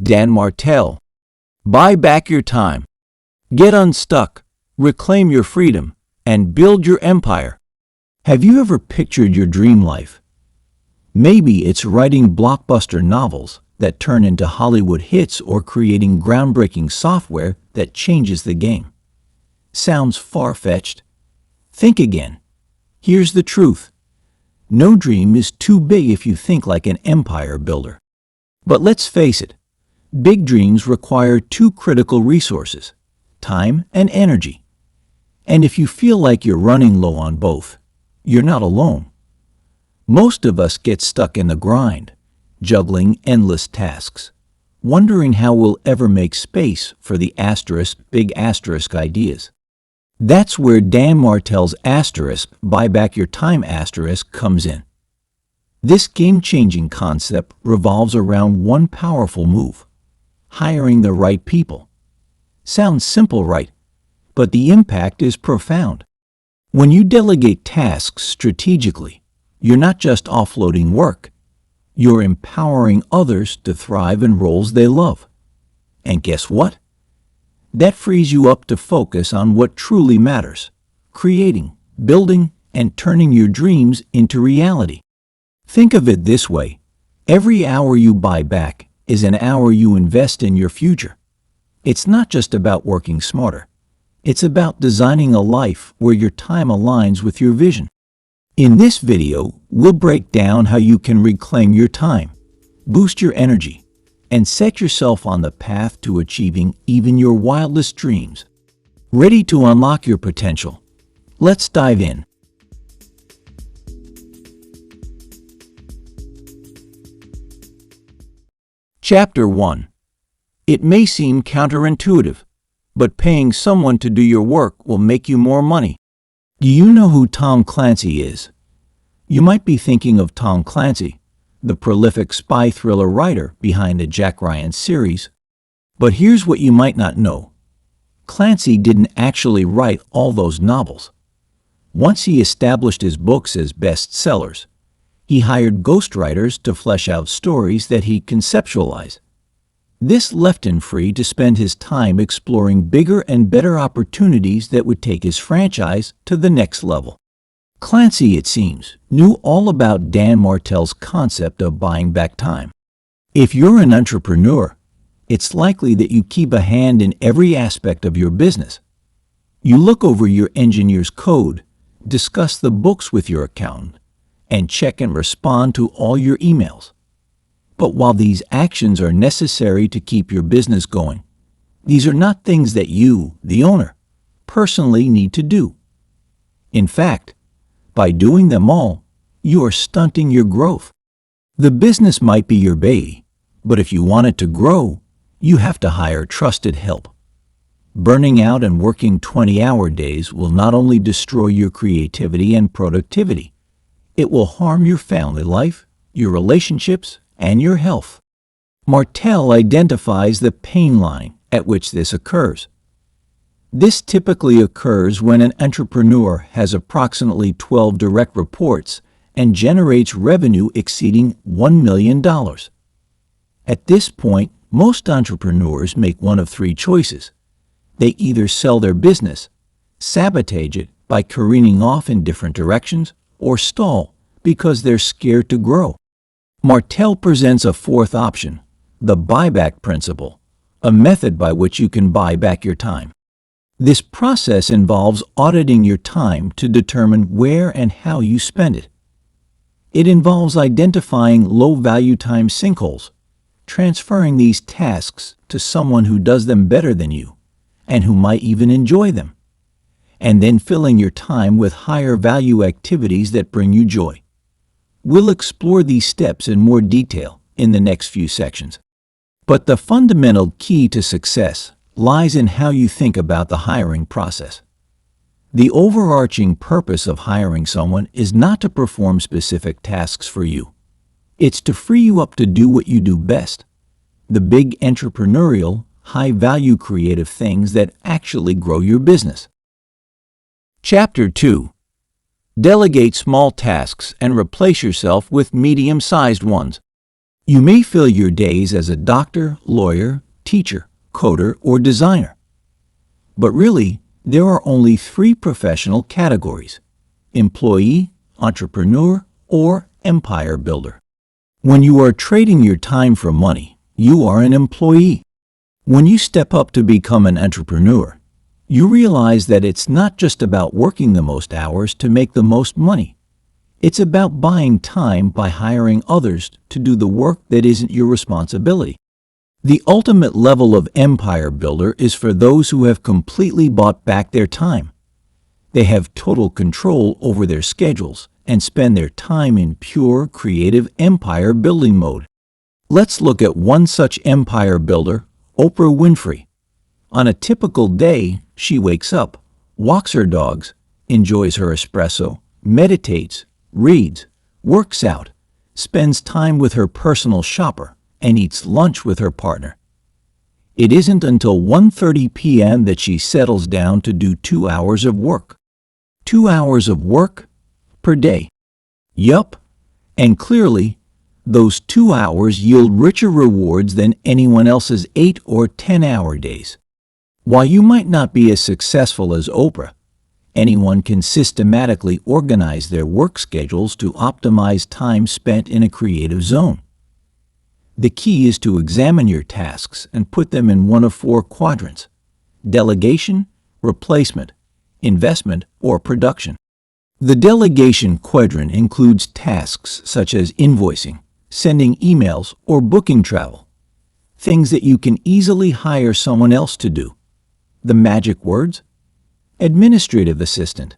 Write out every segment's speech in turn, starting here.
Dan Martell. Buy back your time. Get unstuck, reclaim your freedom, and build your empire. Have you ever pictured your dream life? Maybe it's writing blockbuster novels that turn into Hollywood hits or creating groundbreaking software that changes the game. Sounds far-fetched? Think again. Here's the truth. No dream is too big if you think like an empire builder. But let's face it, big dreams require two critical resources, time and energy. And if you feel like you're running low on both, you're not alone. Most of us get stuck in the grind, juggling endless tasks, wondering how we'll ever make space for the big asterisk ideas. That's where Dan Martell's buy back your time comes in. This game-changing concept revolves around one powerful move, hiring the right people. Sounds simple, right? But the impact is profound. When you delegate tasks strategically, you're not just offloading work, you're empowering others to thrive in roles they love. And guess what? That frees you up to focus on what truly matters, creating, building, and turning your dreams into reality. Think of it this way. Every hour you buy back is an hour you invest in your future. It's not just about working smarter. It's about designing a life where your time aligns with your vision. In this video, we'll break down how you can reclaim your time, boost your energy, and set yourself on the path to achieving even your wildest dreams. Ready to unlock your potential? Let's dive in. Chapter 1. It may seem counterintuitive, but paying someone to do your work will make you more money. Do you know who Tom Clancy is? You might be thinking of Tom Clancy, the prolific spy thriller writer behind the Jack Ryan series. But here's what you might not know. Clancy didn't actually write all those novels. Once he established his books as bestsellers, he hired ghostwriters to flesh out stories that he conceptualized. This left him free to spend his time exploring bigger and better opportunities that would take his franchise to the next level. Clancy, it seems, knew all about Dan Martell's concept of buying back time. If you're an entrepreneur, it's likely that you keep a hand in every aspect of your business. You look over your engineer's code, discuss the books with your accountant, and check and respond to all your emails. But while these actions are necessary to keep your business going, these are not things that you, the owner, personally need to do. In fact, by doing them all, you are stunting your growth. The business might be your baby, but if you want it to grow, you have to hire trusted help. Burning out and working 20-hour days will not only destroy your creativity and productivity, it will harm your family life, your relationships, and your health. Martell identifies the pain line at which this occurs. This typically occurs when an entrepreneur has approximately 12 direct reports and generates revenue exceeding $1 million. At this point, most entrepreneurs make one of three choices. They either sell their business, sabotage it by careening off in different directions, or stall because they're scared to grow. Martell presents a fourth option, the buyback principle, a method by which you can buy back your time. This process involves auditing your time to determine where and how you spend it. It involves identifying low-value time sinkholes, transferring these tasks to someone who does them better than you, and who might even enjoy them, and then filling your time with higher-value activities that bring you joy. We'll explore these steps in more detail in the next few sections. But the fundamental key to success lies in how you think about the hiring process. The overarching purpose of hiring someone is not to perform specific tasks for you. It's to free you up to do what you do best, the big entrepreneurial, high-value creative things that actually grow your business. Chapter 2. Delegate small tasks and replace yourself with medium-sized ones. You may fill your days as a doctor, lawyer, teacher, coder, or designer. But really, there are only three professional categories: employee, entrepreneur, or empire builder. When you are trading your time for money, you are an employee. When you step up to become an entrepreneur, you realize that it's not just about working the most hours to make the most money. It's about buying time by hiring others to do the work that isn't your responsibility. The ultimate level of empire builder is for those who have completely bought back their time. They have total control over their schedules and spend their time in pure creative empire building mode. Let's look at one such empire builder, Oprah Winfrey. On a typical day, she wakes up, walks her dogs, enjoys her espresso, meditates, reads, works out, spends time with her personal shopper, and eats lunch with her partner. It isn't until 1:30 p.m. that she settles down to do 2 hours of work. 2 hours of work per day. Yup, and clearly, those 2 hours yield richer rewards than anyone else's 8 or 10-hour days. While you might not be as successful as Oprah, anyone can systematically organize their work schedules to optimize time spent in a creative zone. The key is to examine your tasks and put them in one of four quadrants: delegation, replacement, investment, or production. The delegation quadrant includes tasks such as invoicing, sending emails, or booking travel, things that you can easily hire someone else to do. The magic words? Administrative assistant.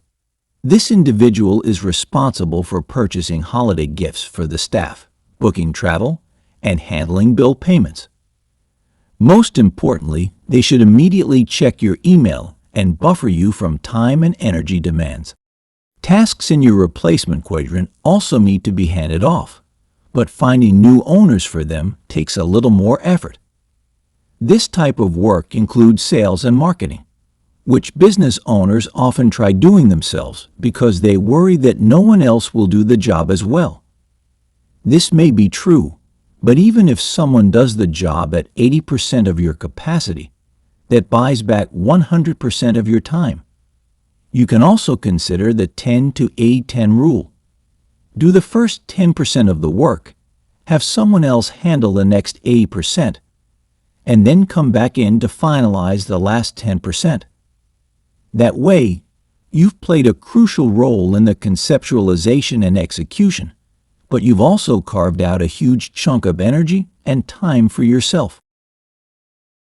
This individual is responsible for purchasing holiday gifts for the staff, booking travel, and handling bill payments. Most importantly, they should immediately check your email and buffer you from time and energy demands. Tasks in your replacement quadrant also need to be handed off, but finding new owners for them takes a little more effort. This type of work includes sales and marketing, which business owners often try doing themselves because they worry that no one else will do the job as well. This may be true, but even if someone does the job at 80% of your capacity, that buys back 100% of your time. You can also consider the 10 to 80-10 rule. Do the first 10% of the work, have someone else handle the next 80%, and then come back in to finalize the last 10%. That way, you've played a crucial role in the conceptualization and execution, but you've also carved out a huge chunk of energy and time for yourself.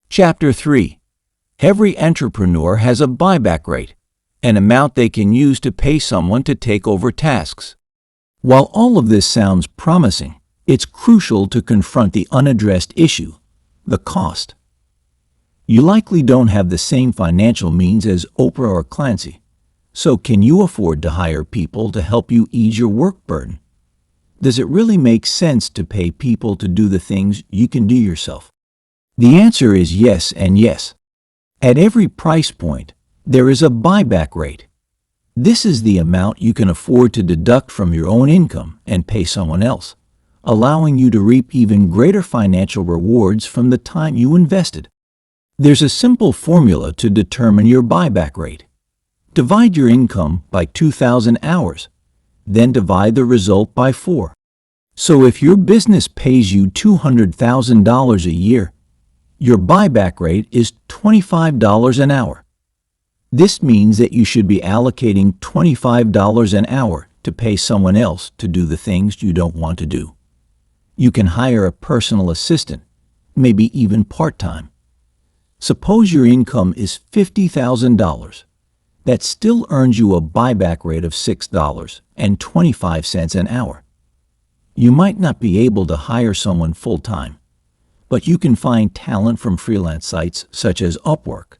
Chapter 3. Every entrepreneur has a buyback rate, an amount they can use to pay someone to take over tasks. While all of this sounds promising, it's crucial to confront the unaddressed issue, the cost. You likely don't have the same financial means as Oprah or Clancy, so can you afford to hire people to help you ease your work burden? Does it really make sense to pay people to do the things you can do yourself? The answer is yes and yes. At every price point, there is a buyback rate. This is the amount you can afford to deduct from your own income and pay someone else, allowing you to reap even greater financial rewards from the time you invested. There's a simple formula to determine your buyback rate. Divide your income by 2,000 hours, then divide the result by 4. So if your business pays you $200,000 a year, your buyback rate is $25 an hour. This means that you should be allocating $25 an hour to pay someone else to do the things you don't want to do. You can hire a personal assistant, maybe even part-time. Suppose your income is $50,000. That still earns you a buyback rate of $6.25 an hour. You might not be able to hire someone full-time, but you can find talent from freelance sites such as Upwork.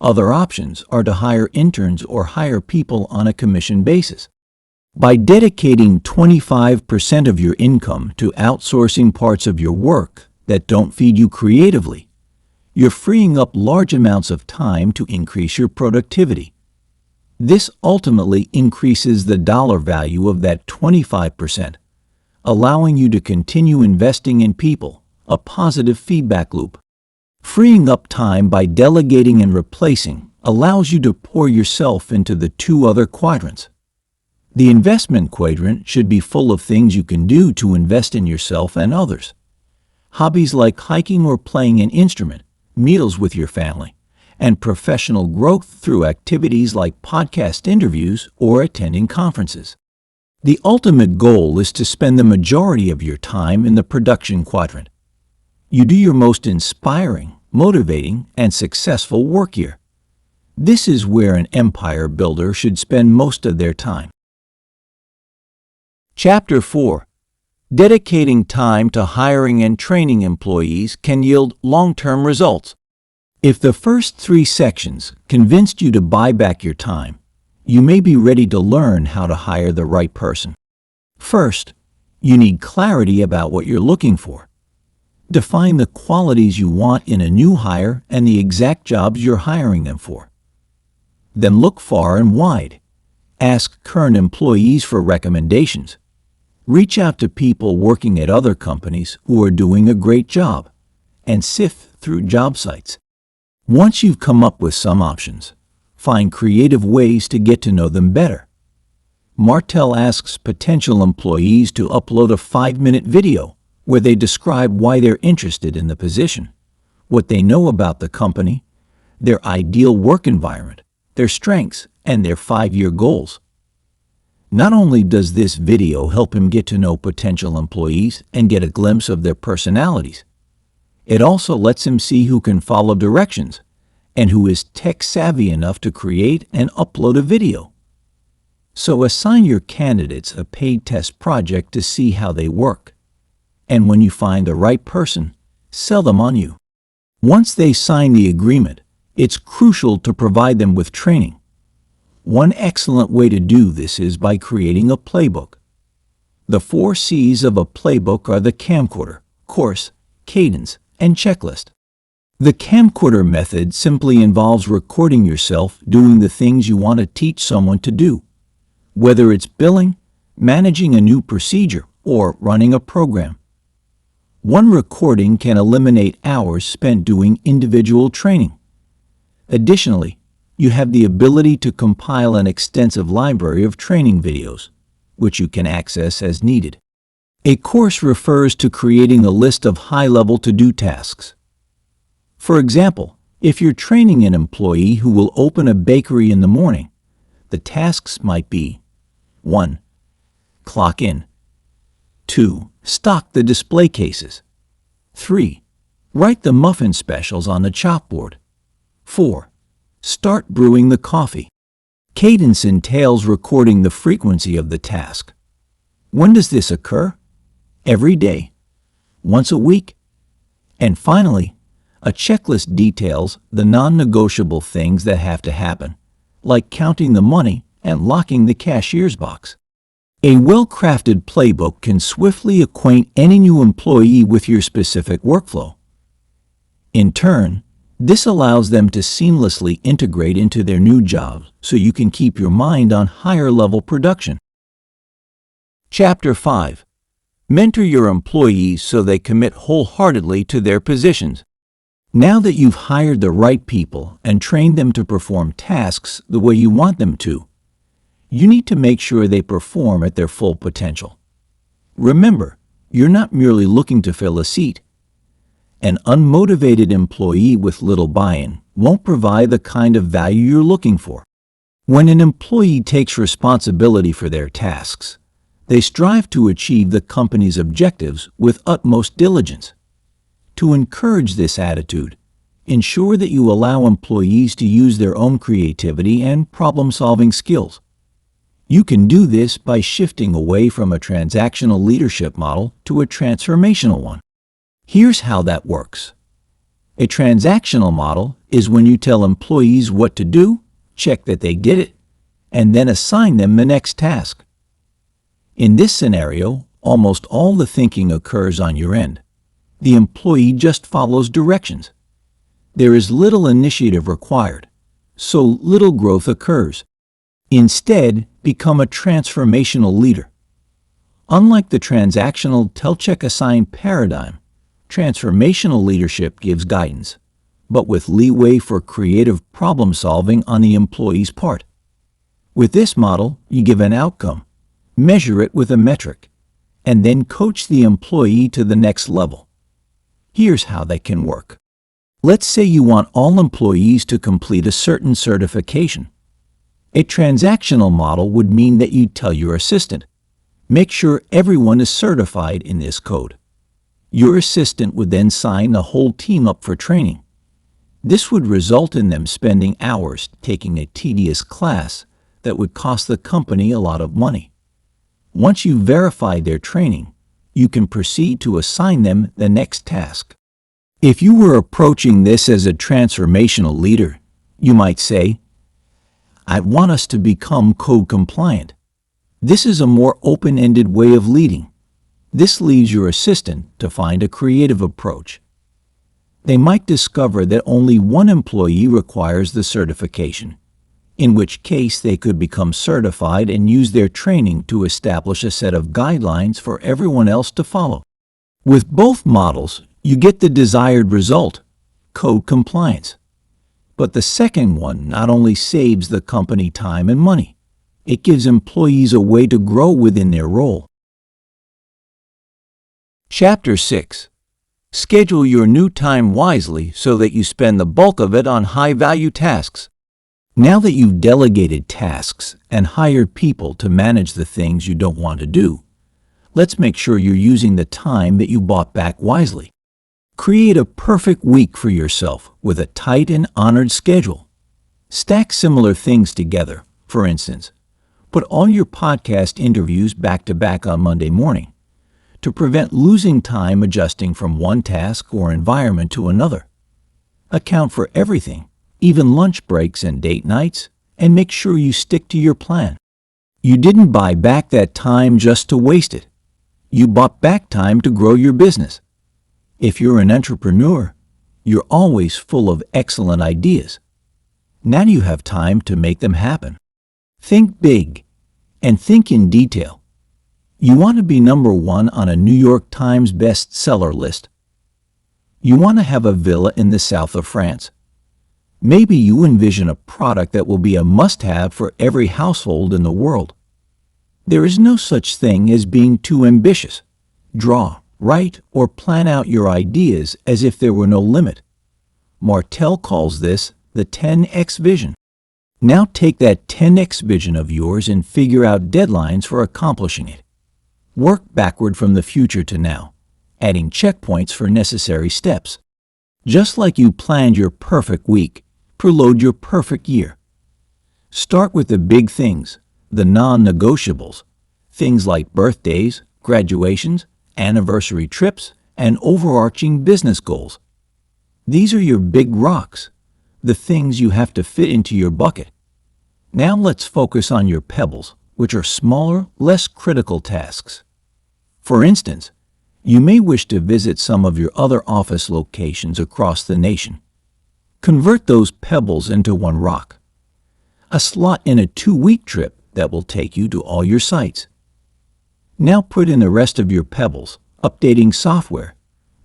Other options are to hire interns or hire people on a commission basis. By dedicating 25% of your income to outsourcing parts of your work that don't feed you creatively, you're freeing up large amounts of time to increase your productivity. This ultimately increases the dollar value of that 25%, allowing you to continue investing in people, a positive feedback loop. Freeing up time by delegating and replacing allows you to pour yourself into the two other quadrants. The investment quadrant should be full of things you can do to invest in yourself and others. Hobbies like hiking or playing an instrument, meals with your family, and professional growth through activities like podcast interviews or attending conferences. The ultimate goal is to spend the majority of your time in the production quadrant. You do your most inspiring, motivating, and successful work here. This is where an empire builder should spend most of their time. Chapter 4. Dedicating time to hiring and training employees can yield long-term results. If the first 3 sections convinced you to buy back your time, you may be ready to learn how to hire the right person. First, you need clarity about what you're looking for. Define the qualities you want in a new hire and the exact jobs you're hiring them for. Then look far and wide. Ask current employees for recommendations. Reach out to people working at other companies who are doing a great job, and sift through job sites. Once you've come up with some options, find creative ways to get to know them better. Martell asks potential employees to upload a 5-minute video where they describe why they're interested in the position, what they know about the company, their ideal work environment, their strengths, and their 5-year goals. Not only does this video help him get to know potential employees and get a glimpse of their personalities, it also lets him see who can follow directions and who is tech-savvy enough to create and upload a video. So assign your candidates a paid test project to see how they work. And when you find the right person, sell them on you. Once they sign the agreement, it's crucial to provide them with training. One excellent way to do this is by creating a playbook. The 4 C's of a playbook are the camcorder, course, cadence, and checklist. The camcorder method simply involves recording yourself doing the things you want to teach someone to do, whether it's billing, managing a new procedure, or running a program. One recording can eliminate hours spent doing individual training. Additionally, you have the ability to compile an extensive library of training videos, which you can access as needed. A course refers to creating a list of high-level to-do tasks. For example, if you're training an employee who will open a bakery in the morning, the tasks might be 1. Clock in. 2. Stock the display cases. 3. Write the muffin specials on the chalkboard. 4. Start brewing the coffee. Cadence entails recording the frequency of the task. When does this occur? Every day. Once a week? And finally, a checklist details the non-negotiable things that have to happen, like counting the money and locking the cashier's box. A well-crafted playbook can swiftly acquaint any new employee with your specific workflow. In turn, this allows them to seamlessly integrate into their new jobs so you can keep your mind on higher-level production. Chapter 5. Mentor your employees so they commit wholeheartedly to their positions. Now that you've hired the right people and trained them to perform tasks the way you want them to, you need to make sure they perform at their full potential. Remember, you're not merely looking to fill a seat. An unmotivated employee with little buy-in won't provide the kind of value you're looking for. When an employee takes responsibility for their tasks, they strive to achieve the company's objectives with utmost diligence. To encourage this attitude, ensure that you allow employees to use their own creativity and problem-solving skills. You can do this by shifting away from a transactional leadership model to a transformational one. Here's how that works. A transactional model is when you tell employees what to do, check that they did it, and then assign them the next task. In this scenario, almost all the thinking occurs on your end. The employee just follows directions. There is little initiative required, so little growth occurs. Instead, become a transformational leader. Unlike the transactional tell-check-assign paradigm, transformational leadership gives guidance, but with leeway for creative problem-solving on the employee's part. With this model, you give an outcome, measure it with a metric, and then coach the employee to the next level. Here's how that can work. Let's say you want all employees to complete a certain certification. A transactional model would mean that you tell your assistant, make sure everyone is certified in this code. Your assistant would then sign the whole team up for training. This would result in them spending hours taking a tedious class that would cost the company a lot of money. Once you verify their training, you can proceed to assign them the next task. If you were approaching this as a transformational leader, you might say, I want us to become code compliant. This is a more open-ended way of leading. This leaves your assistant to find a creative approach. They might discover that only one employee requires the certification, in which case they could become certified and use their training to establish a set of guidelines for everyone else to follow. With both models, you get the desired result, code compliance. But the second one not only saves the company time and money, it gives employees a way to grow within their role. Chapter 6. Schedule your new time wisely so that you spend the bulk of it on high-value tasks. Now that you've delegated tasks and hired people to manage the things you don't want to do, let's make sure you're using the time that you bought back wisely. Create a perfect week for yourself with a tight and honored schedule. Stack similar things together. For instance, put all your podcast interviews back-to-back on Monday morning to prevent losing time adjusting from one task or environment to another. Account for everything, even lunch breaks and date nights, and make sure you stick to your plan. You didn't buy back that time just to waste it. You bought back time to grow your business. If you're an entrepreneur, you're always full of excellent ideas. Now you have time to make them happen. Think big and think in detail. You want to be number one on a New York Times bestseller list. You want to have a villa in the south of France. Maybe you envision a product that will be a must-have for every household in the world. There is no such thing as being too ambitious. Draw, write, or plan out your ideas as if there were no limit. Martell calls this the 10x vision. Now take that 10x vision of yours and figure out deadlines for accomplishing it. Work backward from the future to now, adding checkpoints for necessary steps. Just like you planned your perfect week, preload your perfect year. Start with the big things, the non-negotiables, things like birthdays, graduations, anniversary trips, and overarching business goals. These are your big rocks, the things you have to fit into your bucket. Now let's focus on your pebbles, which are smaller, less critical tasks. For instance, you may wish to visit some of your other office locations across the nation. Convert those pebbles into one rock, a slot in a 2-week trip that will take you to all your sites. Now put in the rest of your pebbles, updating software,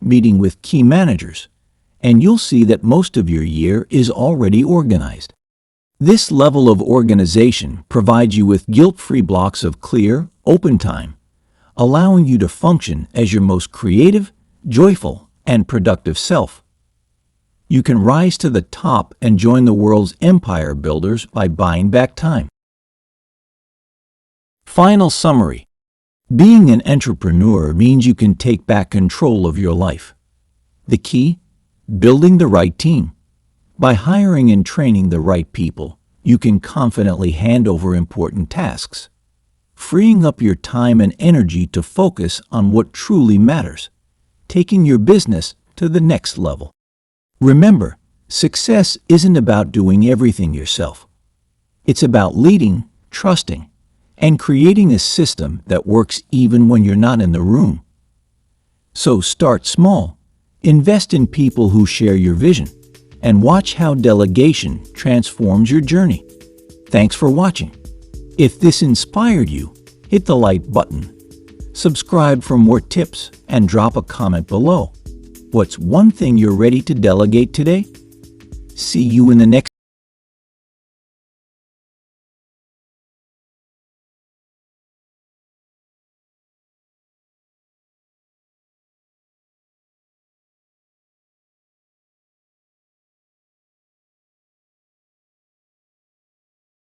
meeting with key managers, and you'll see that most of your year is already organized. This level of organization provides you with guilt-free blocks of clear, open time, allowing you to function as your most creative, joyful, and productive self. You can rise to the top and join the world's empire builders by buying back time. Final summary. Being an entrepreneur means you can take back control of your life. The key? Building the right team. By hiring and training the right people, you can confidently hand over important tasks, freeing up your time and energy to focus on what truly matters, taking your business to the next level. Remember, success isn't about doing everything yourself. It's about leading, trusting, and creating a system that works even when you're not in the room. So start small, invest in people who share your vision, and watch how delegation transforms your journey. Thanks for watching. If this inspired you, hit the like button, Subscribe for more tips and drop a comment below. What's one thing you're ready to delegate today? See you in the next